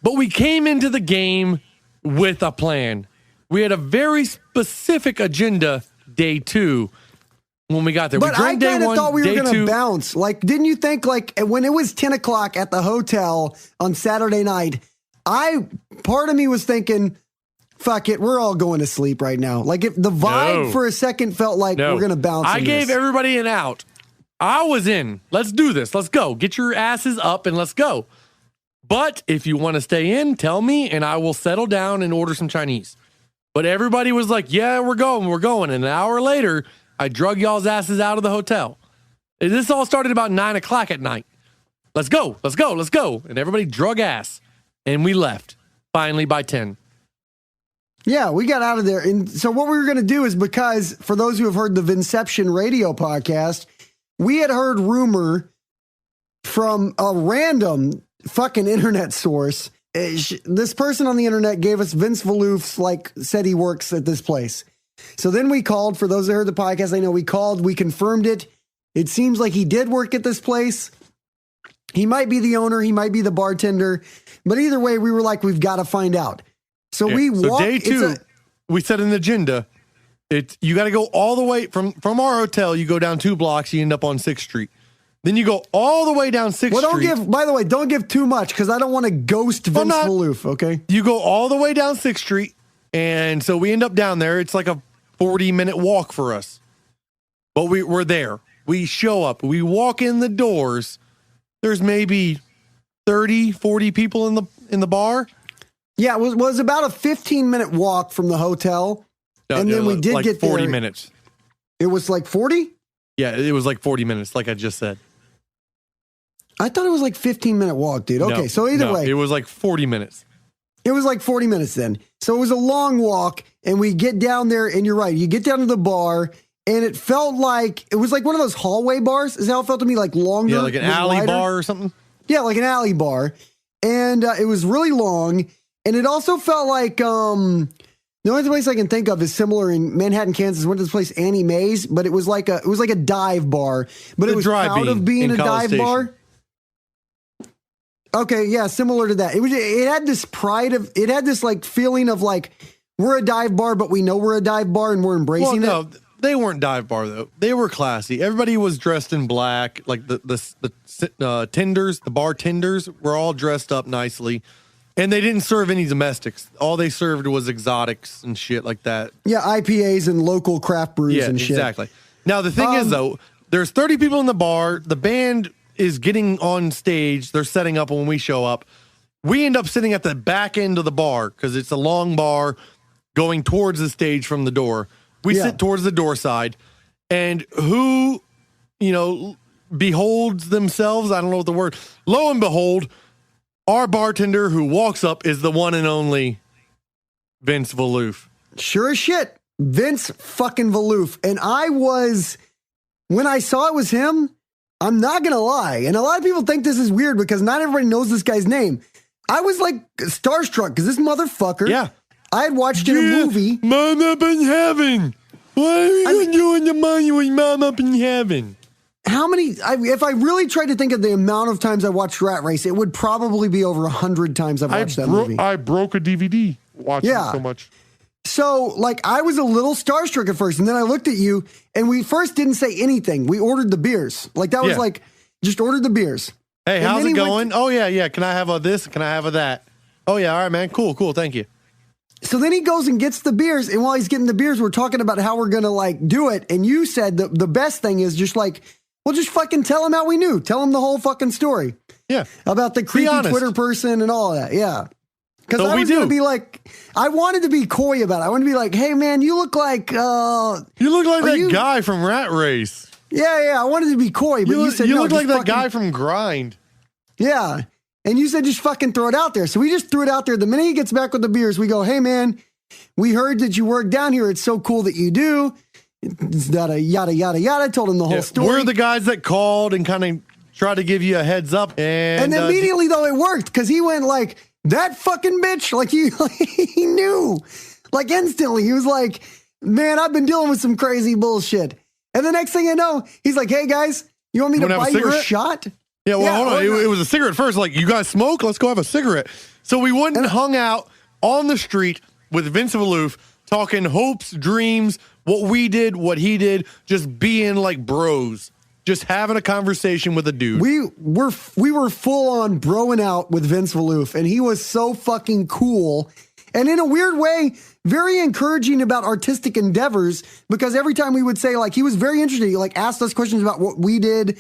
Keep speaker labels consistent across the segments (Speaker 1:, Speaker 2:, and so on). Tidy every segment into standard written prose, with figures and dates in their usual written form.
Speaker 1: But we came into the game with a plan. We had a very specific agenda day 2 when we got there.
Speaker 2: But I kind of thought we were going to bounce. Like, didn't you think, like, when it was 10 o'clock at the hotel on Saturday night, part of me was thinking, fuck it, we're all going to sleep right now. Like, if the vibe for a second felt like we're going to bounce.
Speaker 1: I gave everybody an out. I was in. Let's do this. Let's go. Get your asses up and let's go. But if you want to stay in, tell me, and I will settle down and order some Chinese. But everybody was like, yeah, we're going. And an hour later, I drug y'all's asses out of the hotel. And this all started about 9 o'clock at night. Let's go. And everybody drug ass. And we left, finally, by 10.
Speaker 2: Yeah, we got out of there. And so what we were going to do is, because for those who have heard the Vinception radio podcast, we had heard rumor from a random fucking internet source. This person on the internet gave us Vince Vieluf's, said he works at this place. So then we called. For those that heard the podcast, I know we called. We confirmed it. It seems like he did work at this place. He might be the owner. He might be the bartender. But either way, we were like, we've got to find out. So we walked.
Speaker 1: Day 2, we set an agenda. You got to go all the way from our hotel. You go down 2 blocks. You end up on 6th Street. Then you go all the way down 6th Street.
Speaker 2: By the way, don't give too much because I don't want to ghost Vince Vieluf, okay?
Speaker 1: You go all the way down 6th Street. And so we end up down there. It's like a 40-minute walk for us. But we're there. We show up. We walk in the doors. There's maybe 30, 40 people in the bar.
Speaker 2: Yeah, it was about a 15-minute walk from the hotel. And then we did get
Speaker 1: 40
Speaker 2: there.
Speaker 1: minutes.
Speaker 2: It was like 40?
Speaker 1: Yeah, it was like 40 minutes, like I just said.
Speaker 2: I thought it was like 15-minute walk, dude. Okay, so either way.
Speaker 1: It was like 40 minutes.
Speaker 2: It was like 40 minutes then. So it was a long walk, and we get down there, and you're right. You get down to the bar, and it felt like, it was like one of those hallway bars. Is how it felt to me, like longer.
Speaker 1: Yeah, like an alley bar or something?
Speaker 2: Yeah, like an alley bar. And it was really long, and it also felt like, the only place I can think of is similar in Manhattan, Kansas. Went to this place, Annie Mae's, but it was like a dive bar, but it was proud of being a dive bar. Okay, yeah, similar to that. It had this pride of, it had this like feeling of like, we're a dive bar, but we know we're a dive bar and we're embracing it. No,
Speaker 1: they weren't dive bar though. They were classy. Everybody was dressed in black. Like the tenders, the bartenders were all dressed up nicely. And they didn't serve any domestics. All they served was exotics and shit like that.
Speaker 2: Yeah, IPAs and local craft brews and shit.
Speaker 1: Exactly. Now, the thing is, though, there's 30 people in the bar. The band is getting on stage. They're setting up when we show up. We end up sitting at the back end of the bar because it's a long bar going towards the stage from the door. We sit towards the door side. And who, beholds themselves? I don't know what the word. Lo and behold, our bartender who walks up is the one and only Vince Vieluf.
Speaker 2: Sure as shit. Vince fucking Vieluf. And when I saw it was him, I'm not going to lie. And a lot of people think this is weird because not everybody knows this guy's name. I was like starstruck because this motherfucker. Yeah. I had watched in a movie.
Speaker 1: Mom up in heaven. What are you doing the money with Mom up in heaven?
Speaker 2: How many, if I really tried to think of the amount of times I watched Rat Race, it would probably be over 100 times I've watched that movie.
Speaker 1: I broke a DVD watching it so much.
Speaker 2: So, I was a little starstruck at first, and then I looked at you, and we first didn't say anything. We ordered the beers. That was just ordered the beers.
Speaker 1: Hey, and how's it going? Yeah. Can I have a this? Can I have a that? Oh, yeah. All right, man. Cool. Thank you.
Speaker 2: So then he goes and gets the beers, and while he's getting the beers, we're talking about how we're going to, do it. And you said the best thing is just well, just fucking tell him how we knew. Tell him the whole fucking story.
Speaker 1: Yeah.
Speaker 2: About the creepy Twitter person and all of that. Yeah. Because I was going to be I wanted to be coy about it. I wanted to be like, hey, man, you look like...
Speaker 1: you look like that guy from Rat Race.
Speaker 2: Yeah. I wanted to be coy, but you said
Speaker 1: you look like that guy from Grind.
Speaker 2: Yeah. And you said just fucking throw it out there. So we just threw it out there. The minute he gets back with the beers, we go, hey, man, we heard that you work down here. It's so cool that you do. Yada, yada, yada, yada. Told him the whole story.
Speaker 1: We're the guys that called and kind of tried to give you a heads up. And
Speaker 2: immediately, though, it worked because he went that fucking bitch. He knew. Instantly. He was like, man, I've been dealing with some crazy bullshit. And the next thing I know, he's like, hey, guys, you want me to buy you a shot?
Speaker 1: Yeah, hold on. It was a cigarette first. You guys smoke? Let's go have a cigarette. So we went and hung out on the street with Vince Vieluf, talking hopes, dreams, what we did, what he did, just being like bros, just having a conversation with a dude.
Speaker 2: We were full on broing out with Vince Vieluf, and he was so fucking cool. And in a weird way, very encouraging about artistic endeavors, because every time we would say, like, he was very interested. He like asked us questions about what we did,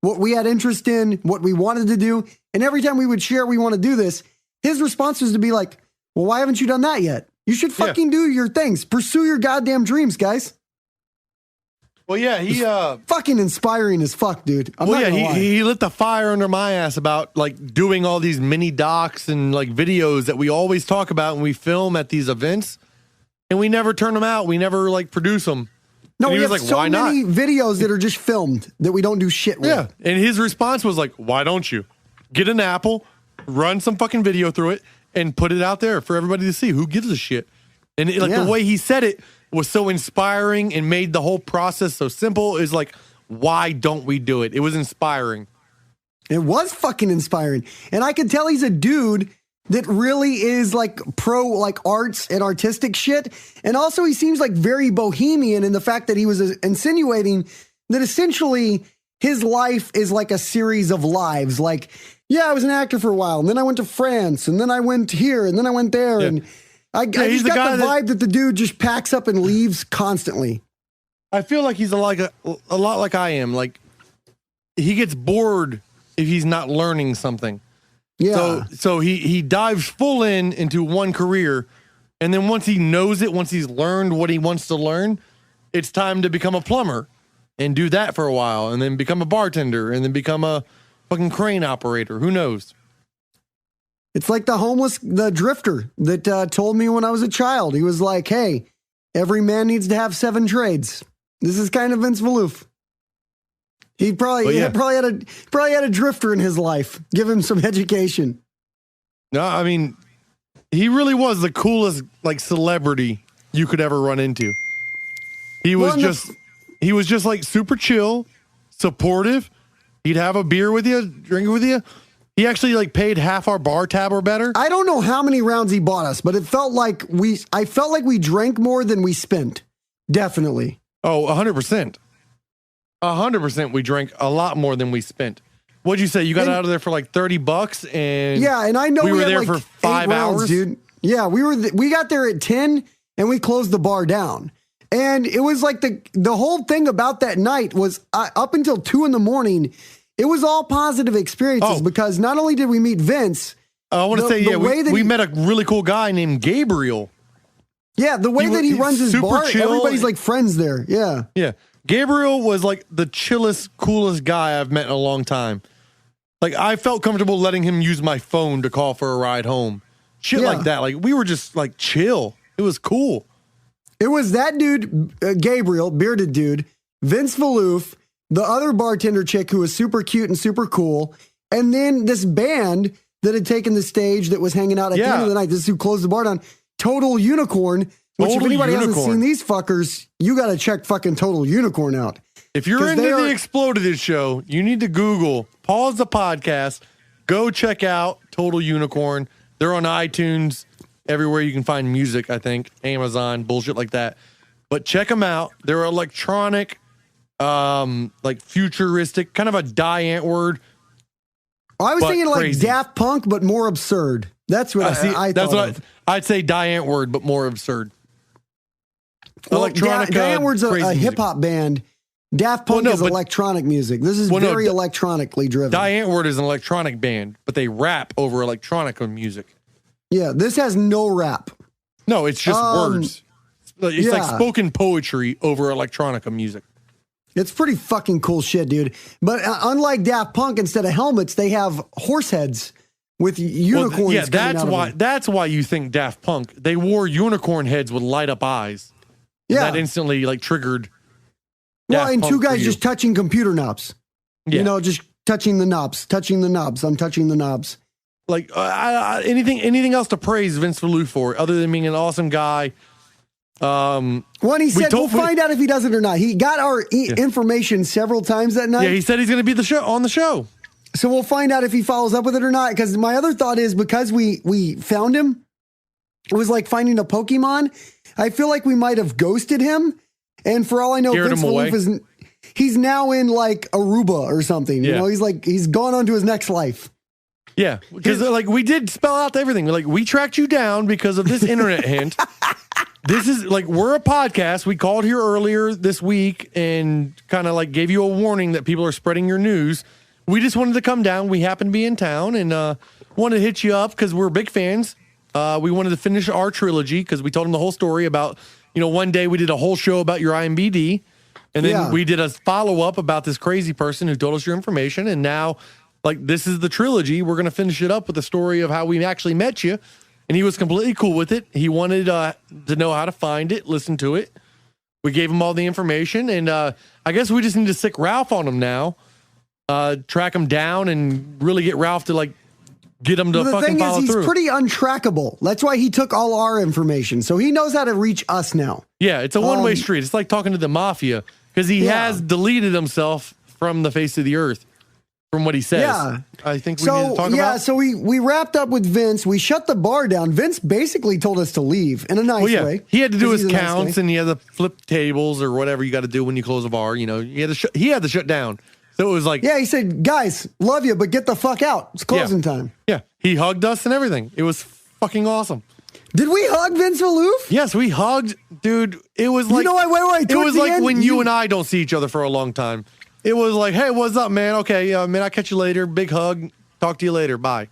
Speaker 2: what we had interest in, what we wanted to do. And every time we would share we want to do this, his response was to be like, well, why haven't you done that yet? You should fucking do your things. Pursue your goddamn dreams, guys.
Speaker 1: Well, yeah, he
Speaker 2: fucking inspiring as fuck, dude.
Speaker 1: He lit the fire under my ass about like doing all these mini docs and like videos that we always talk about and we film at these events, and we never turn them out. We never like produce them.
Speaker 2: No,
Speaker 1: and
Speaker 2: we
Speaker 1: he was
Speaker 2: have
Speaker 1: like,
Speaker 2: so
Speaker 1: why
Speaker 2: many
Speaker 1: not?
Speaker 2: videos that are just filmed that we don't do shit with.
Speaker 1: Yeah, and his response was like, why don't you get an Apple, run some fucking video through it, and put it out there for everybody to see? Who gives a shit? And the way he said it was so inspiring and made the whole process so simple. Is like, why don't we do it? It was inspiring.
Speaker 2: It was fucking inspiring. And I could tell he's a dude that really is like pro like arts and artistic shit. And also he seems like very bohemian in the fact that he was insinuating that essentially his life is like a series of lives. Like, yeah, I was an actor for a while, and then I went to France, and then I went here, and then I went there. Yeah. And I just got the vibe that the dude just packs up and leaves constantly.
Speaker 1: I feel like he's a lot like I am. Like, he gets bored if he's not learning something.
Speaker 2: Yeah.
Speaker 1: So he dives full into one career, and then once he knows it, once he's learned what he wants to learn, it's time to become a plumber and do that for a while, and then become a bartender, and then become a fucking crane operator. Who knows?
Speaker 2: It's like the drifter that told me when I was a child. He was like, hey, every man needs to have 7 trades. This is kind of Vince Vieluf. He probably had a drifter in his life. Give him some education.
Speaker 1: No, I mean, he really was the coolest like celebrity you could ever run into. He was just like super chill, supportive. He'd have a beer with you, drink it with you. He actually like paid half our bar tab or better.
Speaker 2: I don't know how many rounds he bought us, but it felt like I felt like we drank more than we spent. Definitely.
Speaker 1: Oh, 100%. 100% we drank a lot more than we spent. What'd you say? You got out of there for like $30 and
Speaker 2: yeah, and I know
Speaker 1: we were
Speaker 2: had
Speaker 1: there
Speaker 2: like
Speaker 1: for 5
Speaker 2: rounds,
Speaker 1: hours,
Speaker 2: dude. Yeah, we got there at 10 and we closed the bar down. And it was like the whole thing about that night was up until 2 a.m. It was all positive experiences because not only did we meet Vince,
Speaker 1: I want to say, we met a really cool guy named Gabriel.
Speaker 2: Yeah, the way that he runs his bar, everybody's like friends there. Yeah.
Speaker 1: Yeah. Gabriel was like the chillest, coolest guy I've met in a long time. Like, I felt comfortable letting him use my phone to call for a ride home. Shit like that. Like, we were just like chill. It was cool.
Speaker 2: It was that dude, Gabriel, bearded dude, Vince Vieluf, the other bartender chick who was super cute and super cool, and then this band that had taken the stage that was hanging out at the end of the night. This is who closed the bar down. Total Unicorn, which if anybody hasn't seen these fuckers, you got to check fucking Total Unicorn out.
Speaker 1: If you're into the Exploded show, you need to Google, pause the podcast, go check out Total Unicorn. They're on iTunes, everywhere you can find music, I think, Amazon, bullshit like that. But check them out. They're electronic, like futuristic, kind of a Die Antwoord.
Speaker 2: I was thinking like Daft Punk, but more absurd. That's what I thought.
Speaker 1: I'd say Die Antwoord, but more absurd.
Speaker 2: Well, electronic. Die Antwoord's a hip hop band. Daft Punk is electronic music. This is very electronically driven.
Speaker 1: Die Antwoord is an electronic band, but they rap over electronic music.
Speaker 2: Yeah, this has no rap.
Speaker 1: No, it's just words. It's like spoken poetry over electronica music.
Speaker 2: It's pretty fucking cool shit, dude. But unlike Daft Punk, instead of helmets, they have horse heads with unicorns.
Speaker 1: That's why you think Daft Punk. They wore unicorn heads with light up eyes.
Speaker 2: Yeah,
Speaker 1: that instantly like triggered.
Speaker 2: Well, and two guys just touching computer knobs. Yeah. You know, just touching the knobs. I'm touching the knobs.
Speaker 1: Like anything else to praise Vince Vieluf for, other than being an awesome guy.
Speaker 2: When he said we'll find out if he does it or not. He got our information several times that night.
Speaker 1: Yeah, he said he's going to be on the show.
Speaker 2: So we'll find out if he follows up with it or not. Because my other thought is because we found him, it was like finding a Pokemon. I feel like we might have ghosted him. And for all I know,
Speaker 1: Scared
Speaker 2: Vince
Speaker 1: him away.
Speaker 2: Vieluf he's now in like Aruba or something. You
Speaker 1: Yeah.
Speaker 2: know, he's gone on to his next life.
Speaker 1: Yeah, because like we did spell out everything. Like we tracked you down because of this internet hint. This is like we're a podcast. We called here earlier this week and kind of like gave you a warning that people are spreading your news. We just wanted to come down. We happened to be in town and wanted to hit you up because we're big fans. We wanted to finish our trilogy because we told them the whole story about, one day we did a whole show about your IMBD. And then we did a follow-up about this crazy person who told us your information. And now, like, this is the trilogy. We're going to finish it up with the story of how we actually met you. And he was completely cool with it. He wanted to know how to find it, listen to it. We gave him all the information. And I guess we just need to stick Ralph on him now. Track him down and really get Ralph to, like, get him to fucking follow through.
Speaker 2: He's pretty untrackable. That's why he took all our information. So he knows how to reach us now.
Speaker 1: Yeah, it's a one-way street. It's like talking to the mafia because he has deleted himself from the face of the earth from what he says.
Speaker 2: Yeah.
Speaker 1: I think we need to talk about.
Speaker 2: So we wrapped up with Vince. We shut the bar down. Vince basically told us to leave in a nice way.
Speaker 1: He had to do his
Speaker 2: 'cause he's a nice
Speaker 1: counts
Speaker 2: guy.
Speaker 1: and he had to flip tables or whatever you got to do when you close a bar. He had to shut down. So it was like,
Speaker 2: Yeah, he said, guys, love you, but get the fuck out. It's closing time.
Speaker 1: yeah, he hugged us and everything. It was fucking awesome.
Speaker 2: Did we hug Vince Vieluf?
Speaker 1: Yes, we hugged, dude. It was like,
Speaker 2: wait.
Speaker 1: It was like when you and I don't see each other for a long time. It was like, hey, what's up, man? Okay, man, I'll catch you later. Big hug. Talk to you later. Bye.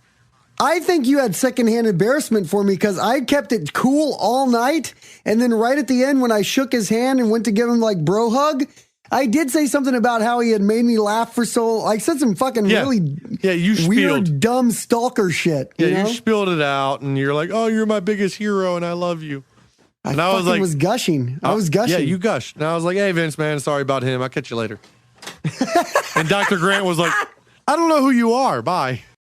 Speaker 2: I think you had secondhand embarrassment for me because I kept it cool all night. And then right at the end, when I shook his hand and went to give him like bro hug, I did say something about how he had made me laugh for so. I said some fucking really
Speaker 1: you
Speaker 2: weird, dumb stalker shit.
Speaker 1: You spilled it out, and you're like, "Oh, you're my biggest hero, and I love you." And I was like,
Speaker 2: was gushing. I was gushing.
Speaker 1: Yeah, you gushed. And I was like, "Hey, Vince, man, sorry about him. I'll catch you later." And Dr. Grant was like, "I don't know who you are. Bye."